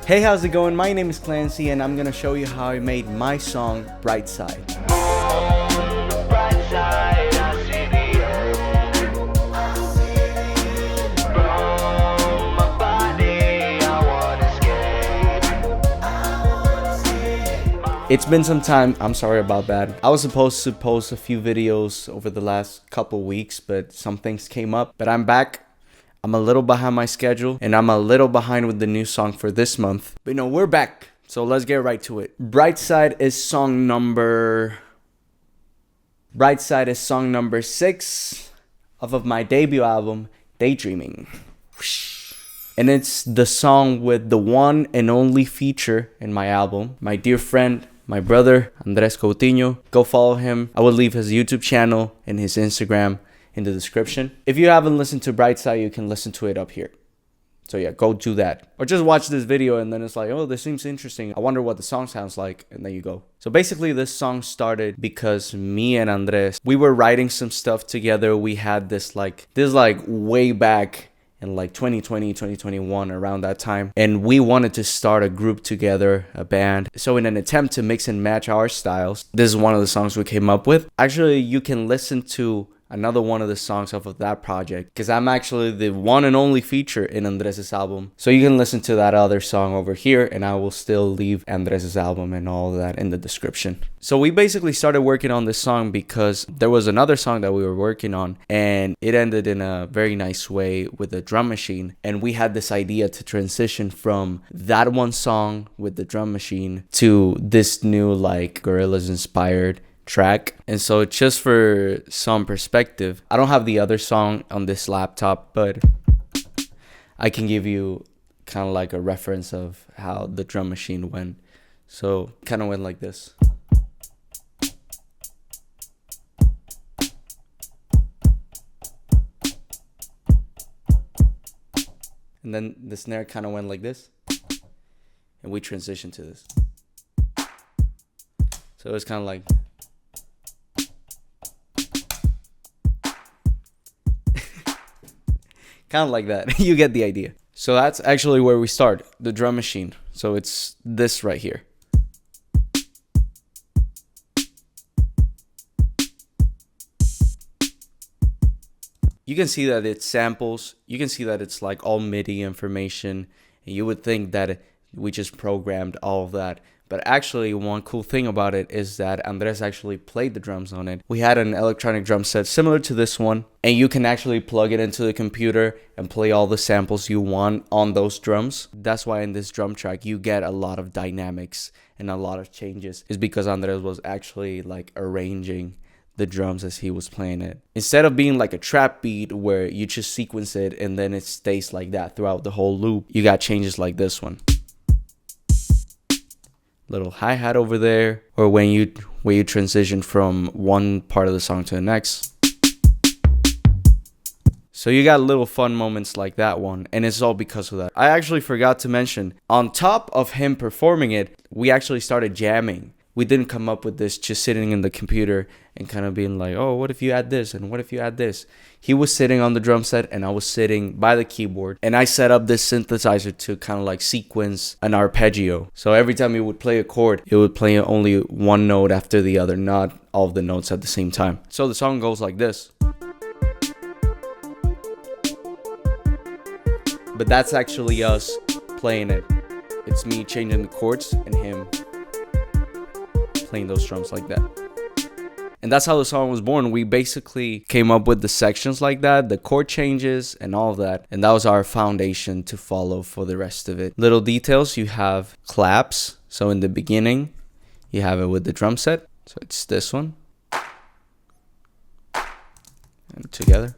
Hey, how's it going? My name is Clancy and I'm gonna show you how I made my song Bright Side. It's been some time, I'm sorry about that. I was supposed to post a few videos over the last couple weeks, but some things came up. But I'm back. I'm a little behind my schedule and I'm a little behind with the new song for this month. But we're back. So let's get right to it. Bright Side is song number 6 of my debut album, Daydreaming. And it's the song with the one and only feature in my album, my dear friend, my brother, Andres Coutinho. Go follow him. I will leave his YouTube channel and his Instagram in the description. If you haven't listened to Bright Side, you can listen to it up here. So yeah, go do that. Or just watch this video and then it's like, oh, this seems interesting. I wonder what the song sounds like. And then you go. So basically this song started because me and Andres, we were writing some stuff together. We had this way back in like 2020, 2021, around that time. And we wanted to start a group together, a band. So in an attempt to mix and match our styles, this is one of the songs we came up with. Actually, you can listen to another one of the songs off of that project because I'm actually the one and only feature in Andres' album. So you can listen to that other song over here and I will still leave Andres' album and all of that in the description. So we basically started working on this song because there was another song that we were working on and it ended in a very nice way with a drum machine. And we had this idea to transition from that one song with the drum machine to this new like Gorillaz inspired track. And so just for some perspective, I don't have the other song on this laptop, but I can give you kind of like a reference of how the drum machine went. So kind of went like this. And then the snare kind of went like this. And we transitioned to this. So it was kind of like kind of like that. You get the idea. So that's actually where we start, the drum machine. So it's this right here. You can see that it samples. You can see that it's like all MIDI information. And you would think that we just programmed all of that. But actually, one cool thing about it is that Andres actually played the drums on it. We had an electronic drum set similar to this one, and you can actually plug it into the computer and play all the samples you want on those drums. That's why in this drum track, you get a lot of dynamics and a lot of changes. It's because Andres was actually like arranging the drums as he was playing it. Instead of being like a trap beat where you just sequence it and then it stays like that throughout the whole loop, you got changes like this one. Little hi-hat over there, or when you transition from one part of the song to the next. So you got little fun moments like that one, and it's all because of that. I actually forgot to mention, on top of him performing it, we actually started jamming. We didn't come up with this just sitting in the computer and kind of being like, oh, what if you add this and what if you add this? He was sitting on the drum set and I was sitting by the keyboard, and I set up this synthesizer to kind of like sequence an arpeggio. So every time he would play a chord, it would play only one note after the other, not all of the notes at the same time. So the song goes like this. But that's actually us playing it. It's me changing the chords and him playing those drums like that. And that's how the song was born. We basically came up with the sections like that, the chord changes and all of that. And that was our foundation to follow for the rest of it. Little details, you have claps. So in the beginning, you have it with the drum set. So it's this one. And together.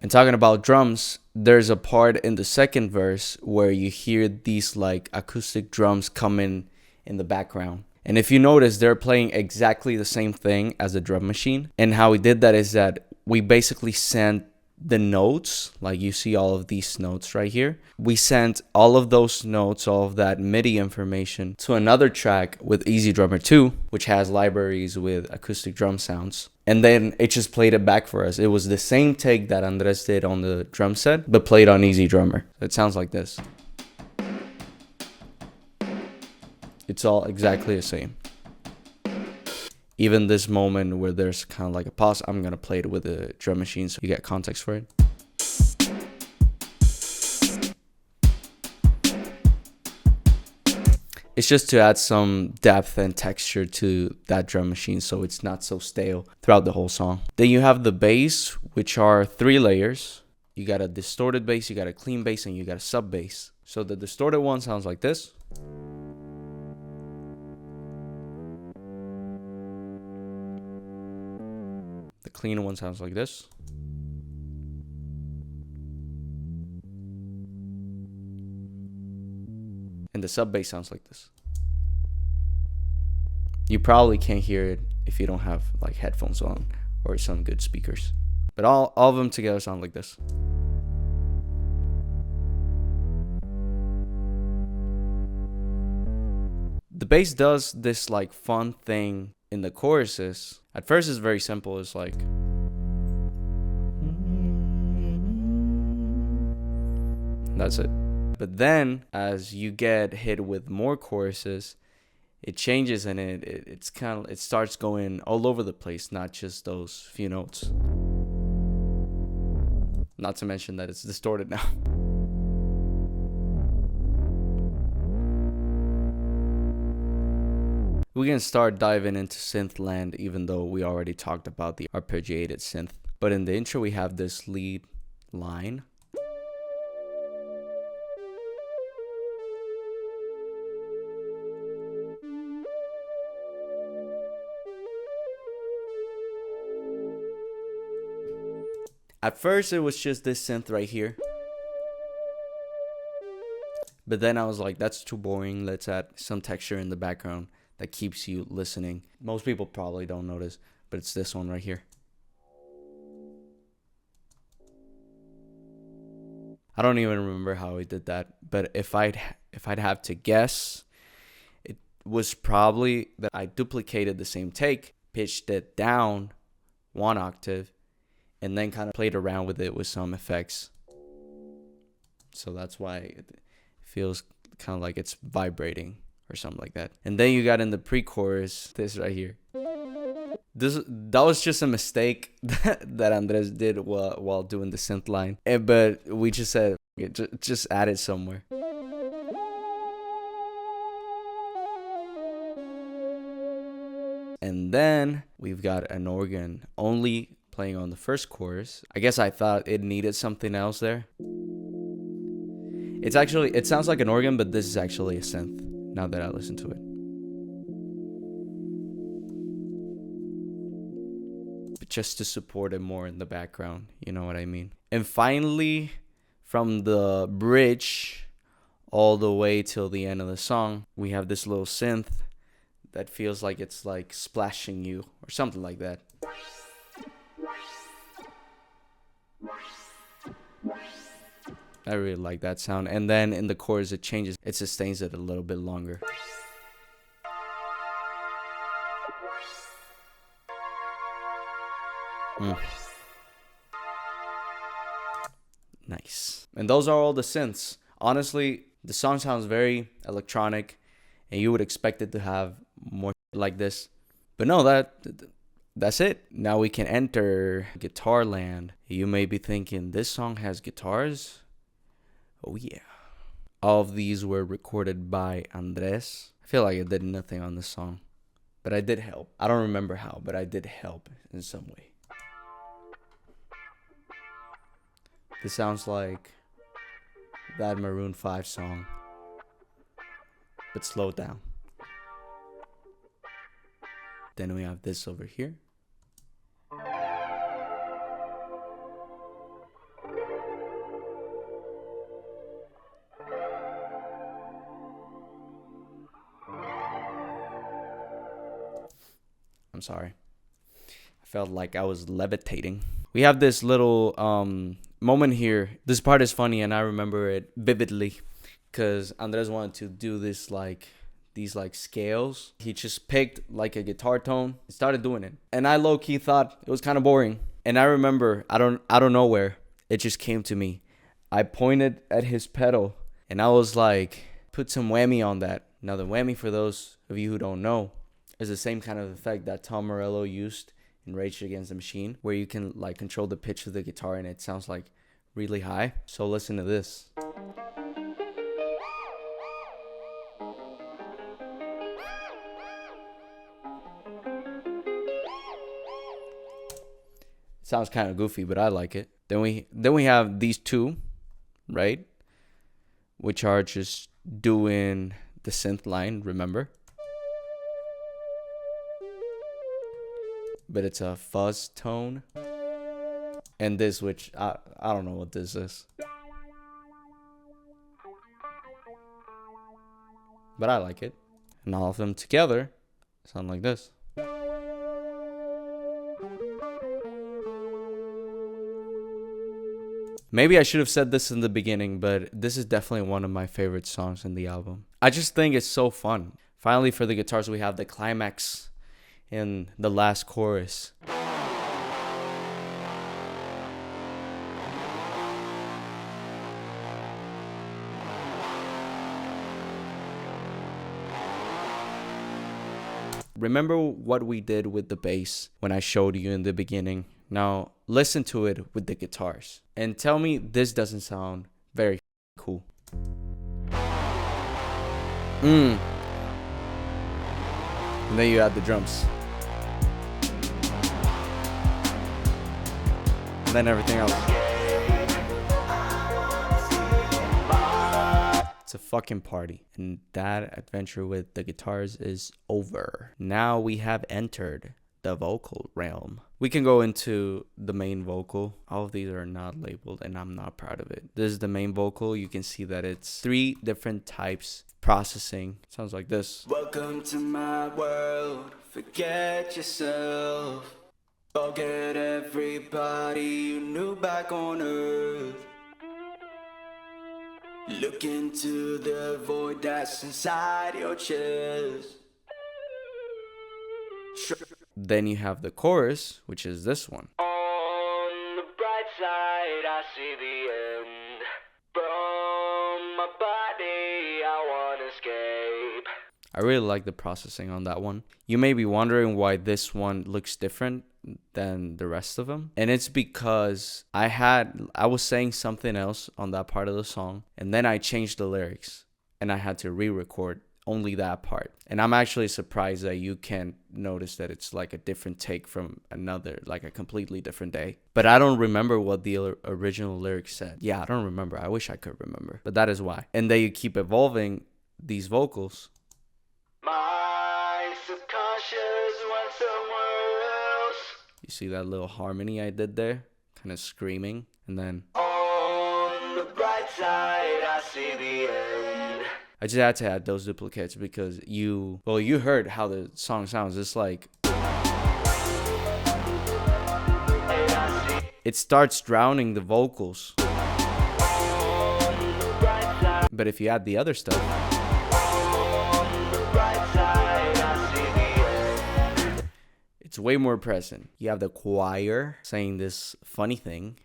And talking about drums, there's a part in the second verse where you hear these like acoustic drums coming in the background. And if you notice, they're playing exactly the same thing as the drum machine. And how we did that is that we basically sent the notes, like you see all of these notes right here. We sent all of those notes, all of that MIDI information to another track with Easy Drummer 2, which has libraries with acoustic drum sounds. And then it just played it back for us. It was the same take that Andres did on the drum set, but played on Easy Drummer. It sounds like this. It's all exactly the same. Even this moment where there's kind of like a pause, I'm going to play it with the drum machine so you get context for it. It's just to add some depth and texture to that drum machine so it's not so stale throughout the whole song. Then you have the bass, which are 3 layers. You got a distorted bass, you got a clean bass, and you got a sub bass. So the distorted one sounds like this. The clean one sounds like this. And the sub bass sounds like this. You probably can't hear it if you don't have like headphones on or some good speakers. But all of them together sound like this. The bass does this like fun thing in the choruses. At first it's very simple. It's like, that's it. But then as you get hit with more choruses, it changes and it starts going all over the place, not just those few notes. Not to mention that it's distorted now. We can start diving into synth land, even though we already talked about the arpeggiated synth. But in the intro we have this lead line. At first it was just this synth right here. But then I was like, that's too boring. Let's add some texture in the background that keeps you listening. Most people probably don't notice, but it's this one right here. I don't even remember how we did that, but if I'd have to guess, it was probably that I duplicated the same take, pitched it down 1 octave, and then kind of played around with it with some effects. So that's why it feels kind of like it's vibrating or something like that. And then you got in the pre-chorus, this right here. That was just a mistake that Andres did while doing the synth line. But we just said, just add it somewhere. And then we've got an organ only playing on the first chorus. I guess I thought it needed something else there. It sounds like an organ, but this is actually a synth now that I listen to it. But just to support it more in the background, you know what I mean? And finally, from the bridge all the way till the end of the song, we have this little synth that feels like it's like splashing you or something like that. I really like that sound. And then in the chorus it changes. It sustains it a little bit longer. Nice. And those are all the synths. Honestly, the song sounds very electronic, and you would expect it to have more like this. But no, that's it. Now we can enter guitar land. You may be thinking, this song has guitars? Oh yeah. All of these were recorded by Andres. I feel like I did nothing on this song, but I did help. I don't remember how, but I did help in some way. This sounds like that Maroon 5 song, but slowed down. Then we have this over here. I'm sorry. I felt like I was levitating. We have this little moment here. This part is funny and I remember it vividly because Andres wanted to do this like these like scales. He just picked like a guitar tone and started doing it. And I low-key thought it was kind of boring. And I remember, out of nowhere, it just came to me. I pointed at his pedal and I was like, put some whammy on that. Now the whammy, for those of you who don't know, is the same kind of effect that Tom Morello used in Rage Against the Machine, where you can like control the pitch of the guitar and it sounds like really high. So listen to this. Sounds kind of goofy, but I like it. Then we have these two, right? Which are just doing the synth line, remember? But it's a fuzz tone. And this, which I don't know what this is. But I like it. And all of them together sound like this. Maybe I should have said this in the beginning, but this is definitely one of my favorite songs in the album. I just think it's so fun. Finally, for the guitars, we have the climax in the last chorus. Remember what we did with the bass when I showed you in the beginning? Now, listen to it with the guitars and tell me this doesn't sound very cool. And then you add the drums. And then everything else. It's a fucking party. And that adventure with the guitars is over. Now we have entered the vocal realm. We can go into the main vocal. All of these are not labeled and I'm not proud of it. This is the main vocal. You can see that it's 3 different types processing. Sounds like this. Welcome to my world. Forget yourself. Forget everybody you knew back on earth. Look into the void that's inside your chest. Then you have the chorus, which is this one. On the bright side, I see the end. From my body, I want to escape. I really like the processing on that one. You may be wondering why this one looks different than the rest of them. And it's because I was saying something else on that part of the song. And then I changed the lyrics. And I had to re-record only that part. And I'm actually surprised that you can't notice that it's like a different take from another, like a completely different day. But I don't remember what the original lyrics said. Yeah, I don't remember. I wish I could remember. But that is why. And then you keep evolving these vocals. My subconscious went somewhere else. You see that little harmony I did there? Kind of screaming. And then on the bright side, I see the end. I just had to add those duplicates because you heard how the song sounds. It's like it starts drowning the vocals. But if you add the other stuff, it's way more present. You have the choir saying this funny thing.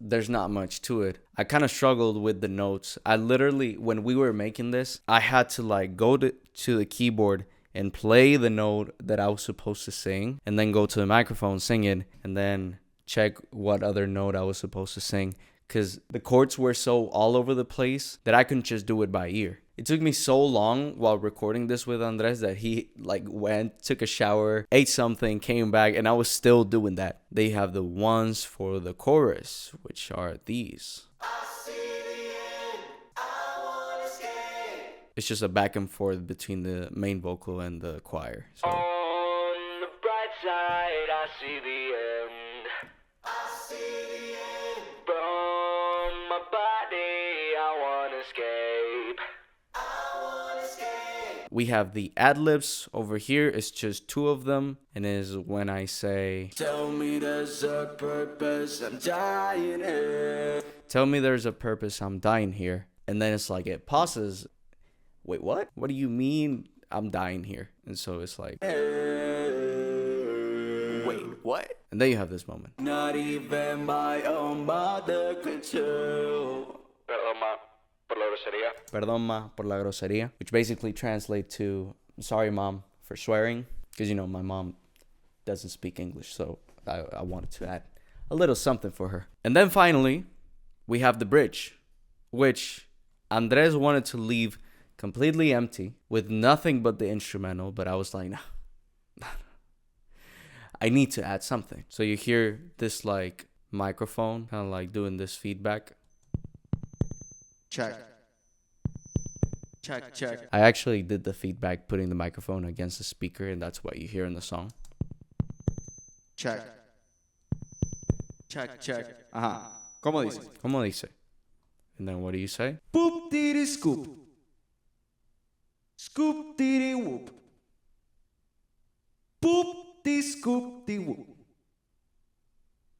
There's not much to it. I kind of struggled with the notes. I literally, when we were making this, I had to like go to the keyboard and play the note that I was supposed to sing, and then go to the microphone, sing it, and then check what other note I was supposed to sing. Because the chords were so all over the place that I couldn't just do it by ear. It took me so long while recording this with Andres that he like went, took a shower, ate something, came back, and I was still doing that. They have the ones for the chorus, which are these. I see the end, I wanna escape. It's just a back and forth between the main vocal and the choir. So. On the bright side, I see the end. I see the end. From my body, I wanna escape. we have the ad-libs over here. It's just 2 of them, and is when I say, tell me there's a purpose, I'm dying here. Tell me there's a purpose, I'm dying here. And then it's like it pauses. Wait, what? What do you mean I'm dying here? And so it's like, wait, what? And then you have this moment. Not even my own mother could tell. Perdón, ma, por la grosería. Perdón, ma, por la grosería. Which basically translates to, sorry, mom, for swearing. Because, you know, my mom doesn't speak English, so I wanted to add a little something for her. And then finally, we have the bridge, which Andres wanted to leave completely empty with nothing but the instrumental, but I was like, no. I need to add something. So you hear this like microphone kind of like doing this feedback. Check. Check, check. I actually did the feedback putting the microphone against the speaker, and that's what you hear in the song. Check. Check, check. Ajá. ¿Cómo dice? ¿Cómo dice? And then what do you say? Poop diddy scoop. Scoop diddy whoop. Poop dee scoop dee whoop.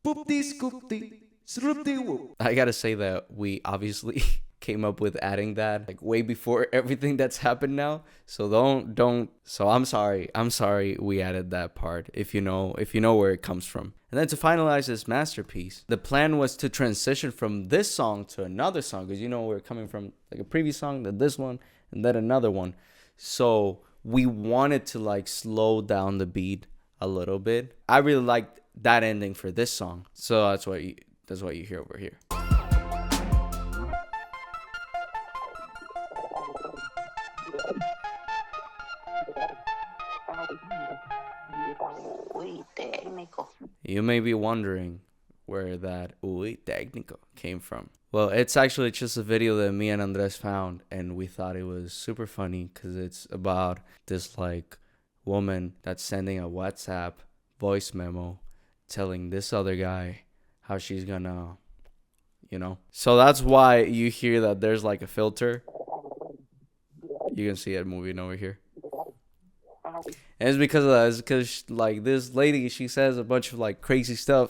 Poop dee scoop dee scoop dee whoop. I gotta say that we obviously came up with adding that like way before everything that's happened now. So don't. So I'm sorry we added that part. If you know where it comes from. And then to finalize this masterpiece, the plan was to transition from this song to another song, because you know we're coming from like a previous song, then this one, and then another one. So we wanted to like slow down the beat a little bit. I really liked that ending for this song, so that's what you hear over here. You may be wondering where that uy técnico came from. Well, it's actually just a video that me and Andres found, and we thought it was super funny because it's about this like woman that's sending a WhatsApp voice memo telling this other guy how she's gonna, you know. So that's why you hear that there's like a filter. You can see it moving over here. And it's because of that. It's because like this lady, she says a bunch of like crazy stuff,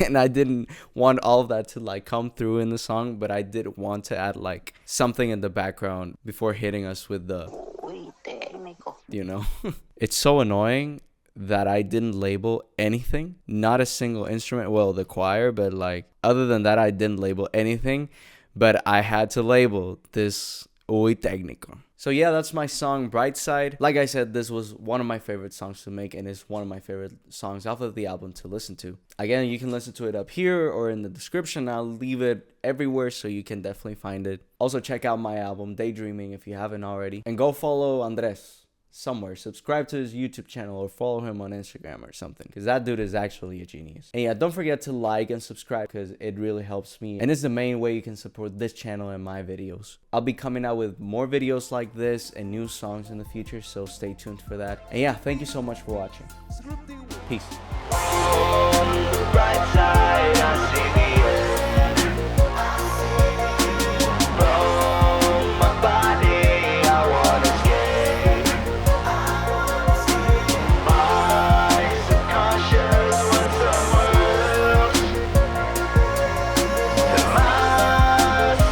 and I didn't want all of that to like come through in the song, but I did want to add like something in the background before hitting us with the, you know. It's so annoying that I didn't label anything, not a single instrument. Well, the choir, but like other than that, I didn't label anything, but I had to label this uy técnico. So yeah, that's my song Bright Side. Like I said, this was one of my favorite songs to make, and it's one of my favorite songs off of the album to listen to. Again, you can listen to it up here or in the description. I'll leave it everywhere so you can definitely find it. Also check out my album Daydreaming if you haven't already, and go follow Andres somewhere. Subscribe to his YouTube channel or follow him on Instagram or something, because that dude is actually a genius. And yeah, don't forget to like and subscribe because it really helps me, and it's the main way you can support this channel and my videos. I'll be coming out with more videos like this and new songs in the future, so stay tuned for that. And yeah, thank you so much for watching. Peace.